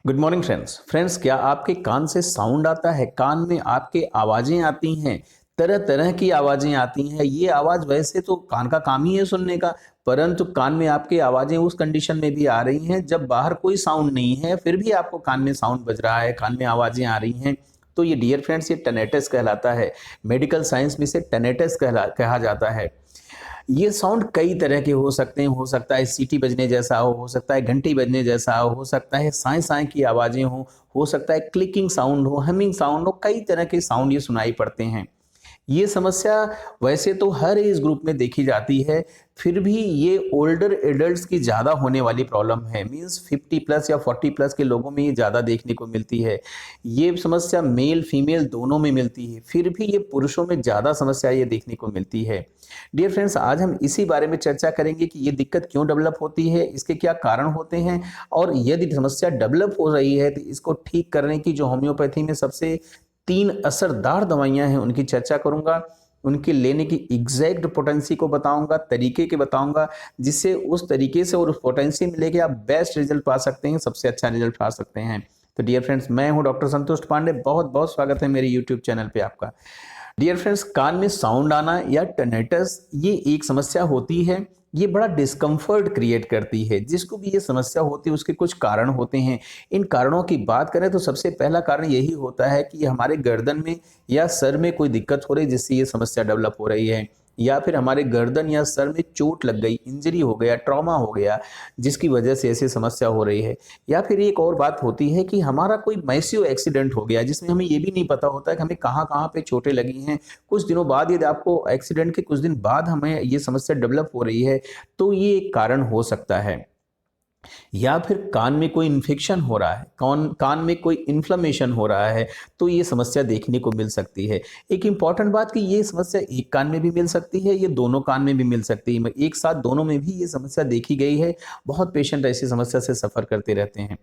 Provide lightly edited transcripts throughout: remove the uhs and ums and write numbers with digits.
Good morning friends, क्या आपके कान से साउंड आता है? कान में आपके आवाजें आती हैं, तरह तरह की आवाजें आती हैं। ये आवाज वैसे तो कान का काम ही है सुनने का, परंतु कान में आपकी आवाजें उस कंडीशन में भी आ रही हैं जब बाहर कोई साउंड नहीं है, फिर भी आपको कान में साउंड बज रहा है, कान में आवाजें आ रही हैं। तो ये डियर फ्रेंड्स, ये टेनेटस कहलाता है। मेडिकल साइंस में इसे टेनेटस कहा जाता है। ये साउंड कई तरह के हो सकते हैं। हो सकता है सीटी बजने जैसा हो सकता है घंटी बजने जैसा हो सकता है साए साए की आवाजें हो सकता है क्लिकिंग साउंड हो, हमिंग साउंड हो, कई तरह के साउंड ये सुनाई पड़ते हैं। ये समस्या वैसे तो हर एज ग्रुप में देखी जाती है, फिर भी ये ओल्डर एडल्ट्स की ज़्यादा होने वाली प्रॉब्लम है। मींस 50 प्लस या 40 प्लस के लोगों में ये ज़्यादा देखने को मिलती है। ये समस्या मेल फीमेल दोनों में मिलती है, फिर भी ये पुरुषों में ज़्यादा समस्या ये देखने को मिलती है। डियर फ्रेंड्स, आज हम इसी बारे में चर्चा करेंगे कि ये दिक्कत क्यों डेवलप होती है, इसके क्या कारण होते हैं, और यदि समस्या डेवलप हो रही है तो इसको ठीक करने की जो होम्योपैथी में सबसे 3 असरदार दवाइयाँ हैं उनकी चर्चा करूँगा। उनके लेने की एग्जैक्ट पोटेंसी को बताऊँगा, तरीके के बताऊँगा, जिससे उस तरीके से और उस पोटेंसी में लेके आप बेस्ट रिजल्ट पा सकते हैं, सबसे अच्छा रिजल्ट पा सकते हैं। तो डियर फ्रेंड्स, मैं हूँ डॉक्टर संतुष्ट पांडे, बहुत-बहुत स्वागत है मेरे यूट्यूब चैनल पे आपका। डियर फ्रेंड्स, कान में साउंड आना या टेनेटस ये एक समस्या होती है। ये बड़ा डिस्कम्फर्ट क्रिएट करती है। जिसको भी ये समस्या होती है उसके कुछ कारण होते हैं। इन कारणों की बात करें तो सबसे पहला कारण यही होता है कि हमारे गर्दन में या सर में कोई दिक्कत हो रही है जिससे ये समस्या डेवलप हो रही है, या फिर हमारे गर्दन या सर में चोट लग गई, इंजरी हो गया, ट्रॉमा हो गया, जिसकी वजह से ऐसी समस्या हो रही है। या फिर एक और बात होती है कि हमारा कोई मैसिव एक्सीडेंट हो गया जिसमें हमें ये भी नहीं पता होता है कि हमें कहाँ कहाँ पे चोटें लगी हैं। कुछ दिनों बाद, यदि आपको एक्सीडेंट के कुछ दिन बाद हमें ये समस्या डेवलप हो रही है, तो ये एक कारण हो सकता है। या फिर कान में कोई इन्फेक्शन हो रहा है, कान में कोई इन्फ्लेमेशन हो रहा है, तो ये समस्या देखने को मिल सकती है। एक इंपॉर्टेंट बात कि ये समस्या एक कान में भी मिल सकती है, ये दोनों कान में भी मिल सकती है, एक साथ दोनों में भी ये समस्या देखी गई है। बहुत पेशेंट ऐसी समस्या से सफ़र करते रहते हैं।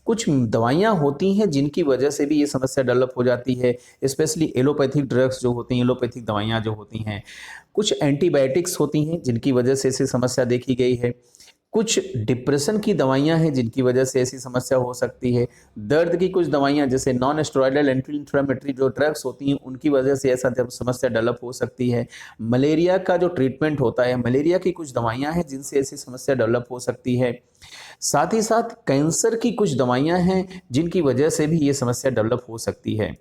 कुछ दवाइयाँ होती हैं जिनकी वजह से भी ये समस्या डेवलप हो जाती है, स्पेशली एलोपैथिक ड्रग्स जो होती हैं, एलोपैथिक दवाइयाँ जो होती हैं। कुछ एंटीबायोटिक्स होती हैं जिनकी वजह से ऐसी समस्या देखी गई है। कुछ डिप्रेशन की दवाइयाँ हैं जिनकी वजह से ऐसी समस्या हो सकती है। दर्द की कुछ दवाइयाँ जैसे नॉन स्टेरॉयडल एंटी इन्फ्लेमेटरी जो ड्रग्स होती हैं उनकी वजह से ऐसा समस्या डेवलप हो सकती है। मलेरिया का जो ट्रीटमेंट होता है, मलेरिया की कुछ दवाइयाँ हैं जिनसे ऐसी समस्या डेवलप हो सकती है। साथ ही साथ कैंसर की कुछ दवाइयाँ हैं जिनकी वजह से भी ये समस्या डेवलप हो सकती है।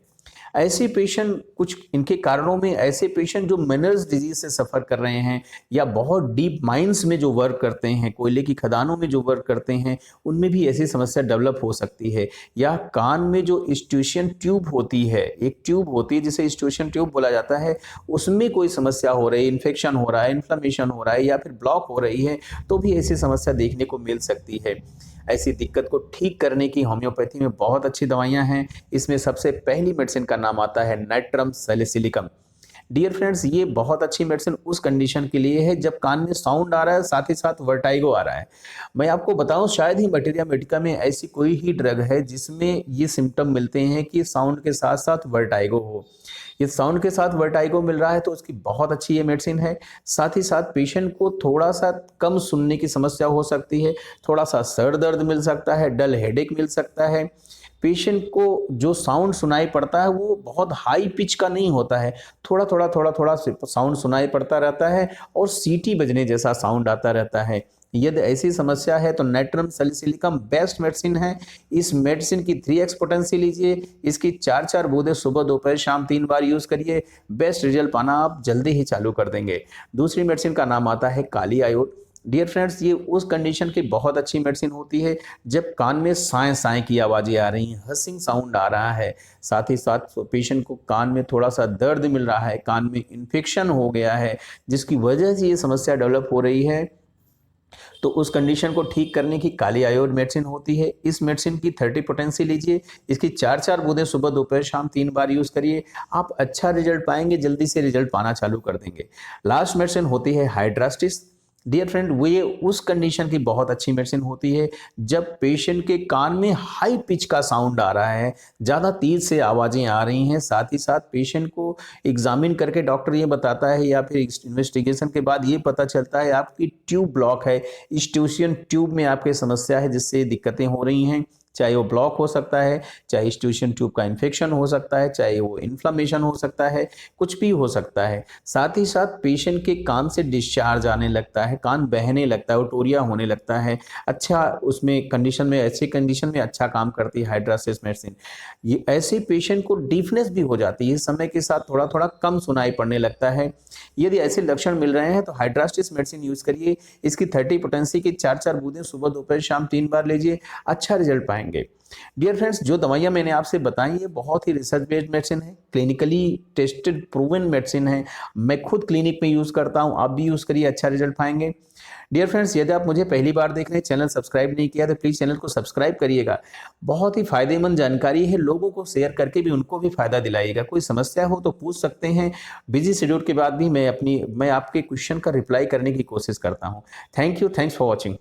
ऐसे पेशेंट, कुछ इनके कारणों में ऐसे पेशेंट जो मिनरल्स डिजीज से सफ़र कर रहे हैं या बहुत डीप माइंस में जो वर्क करते हैं, कोयले की खदानों में जो वर्क करते हैं, उनमें भी ऐसी समस्या डेवलप हो सकती है। या कान में जो स्ट्यूशियन ट्यूब होती है, एक ट्यूब होती है जिसे स्ट्यूशियन ट्यूब बोला जाता है, उसमें कोई समस्या हो रही है, इन्फेक्शन हो रहा है, इन्फ्लेमेशन हो रहा है या फिर ब्लॉक हो रही है, तो भी ऐसी समस्या देखने को मिल सकती है। ऐसी दिक्कत को ठीक करने की होम्योपैथी में बहुत अच्छी दवाइयाँ हैं। इसमें सबसे पहली मेडिसिन का नाम आता है नाइट्रम सैलिसिलिकम। डियर फ्रेंड्स, ये बहुत अच्छी मेडिसिन उस कंडीशन के लिए है जब कान में साउंड आ रहा है, साथ ही साथ वर्टाइगो आ रहा है। मैं आपको बताऊं, शायद ही मटेरिया मेडिका में ऐसी कोई ही ड्रग है जिसमें ये सिम्टम मिलते हैं कि साउंड के साथ साथ वर्टाइगो हो। ये साउंड के साथ वर्टाइगो मिल रहा है तो उसकी बहुत अच्छी ये मेडिसिन है। साथ ही साथ पेशेंट को थोड़ा सा कम सुनने की समस्या हो सकती है, थोड़ा सा सर दर्द मिल सकता है, डल हेडेक मिल सकता है। पेशेंट को जो साउंड सुनाई पड़ता है वो बहुत हाई पिच का नहीं होता है, थोड़ा थोड़ा साउंड सुनाई पड़ता रहता है और सीटी बजने जैसा साउंड आता रहता है। यदि ऐसी समस्या है तो नाइट्रम सैलिसिलिकम बेस्ट मेडिसिन है। इस मेडिसिन की 3x पोटेंसी लीजिए, इसकी 4-4 बूंदें सुबह दोपहर शाम 3 बार यूज करिए, बेस्ट रिजल्ट पाना आप जल्दी ही चालू कर देंगे। दूसरी मेडिसिन का नाम आता है काली आयोड। डियर फ्रेंड्स, ये उस कंडीशन की बहुत अच्छी मेडिसिन होती है जब कान में साए साए की आवाज़ें आ रही हैं, हसिंग साउंड आ रहा है, साथ ही साथ पेशेंट को कान में थोड़ा सा दर्द मिल रहा है, कान में इन्फेक्शन हो गया है जिसकी वजह से ये समस्या डेवलप हो रही है, तो उस कंडीशन को ठीक करने की काली आयोड मेडिसिन होती है। इस मेडिसिन की 30 पोटेंसी लीजिए, इसकी 4-4 बूंदें सुबह दोपहर शाम 3 बार यूज करिए, आप अच्छा रिजल्ट पाएंगे, जल्दी से रिजल्ट पाना चालू कर देंगे। लास्ट मेडिसिन होती है हाइड्रास्टिस। डियर फ्रेंड, वो ये उस कंडीशन की बहुत अच्छी मेडिसिन होती है जब पेशेंट के कान में हाई पिच का साउंड आ रहा है, ज़्यादा तेज से आवाज़ें आ रही हैं, साथ ही साथ पेशेंट को एग्जामिन करके डॉक्टर ये बताता है या फिर इन्वेस्टिगेशन के बाद ये पता चलता है आपकी ट्यूब ब्लॉक है, स्ट्यूशियन ट्यूब में आपकी समस्या है जिससे दिक्कतें हो रही हैं। चाहे वो ब्लॉक हो सकता है, चाहे स्ट्यूशन ट्यूब का इन्फेक्शन हो सकता है, चाहे वो इन्फ्लामेशन हो सकता है, कुछ भी हो सकता है। साथ ही साथ पेशेंट के कान से डिस्चार्ज आने लगता है, कान बहने लगता है, ओटोरिया होने लगता है। अच्छा उसमें कंडीशन में, ऐसी कंडीशन में अच्छा काम करती है हाइड्रासिस मेडिसिन। ये ऐसे पेशेंट को डीफनेस भी हो जाती है, समय के साथ थोड़ा थोड़ा कम सुनाई पड़ने लगता है। यदि ऐसे लक्षण मिल रहे हैं तो हाइड्रास्टिस मेडिसिन यूज करिए। इसकी 30 पोटेंसी की 4-4 बूंदें सुबह दोपहर शाम 3 बार लीजिए, अच्छा रिजल्ट पाएंगे। डियर फ्रेंड्स, जो दवाइयां मैंने आपसे बताई ये बहुत ही रिसर्च बेस्ड मेडिसिन है, क्लिनिकली टेस्टेड प्रूवन मेडिसिन है। मैं खुद क्लिनिक में यूज करता हूं, आप भी यूज करिए, अच्छा रिजल्ट पाएंगे। डियर फ्रेंड्स, यदि आप मुझे पहली बार देख रहे हैं, चैनल सब्सक्राइब नहीं किया तो प्लीज चैनल को सब्सक्राइब करिएगा। बहुत ही फायदेमंद जानकारी है, लोगों को शेयर करके भी उनको भी फायदा दिलाइएगा। कोई समस्या हो तो पूछ सकते हैं, बिजी शेड्यूल के बाद भी मैं आपके क्वेश्चन का रिप्लाई करने की कोशिश करता हूँ। Thank you, thanks for watching.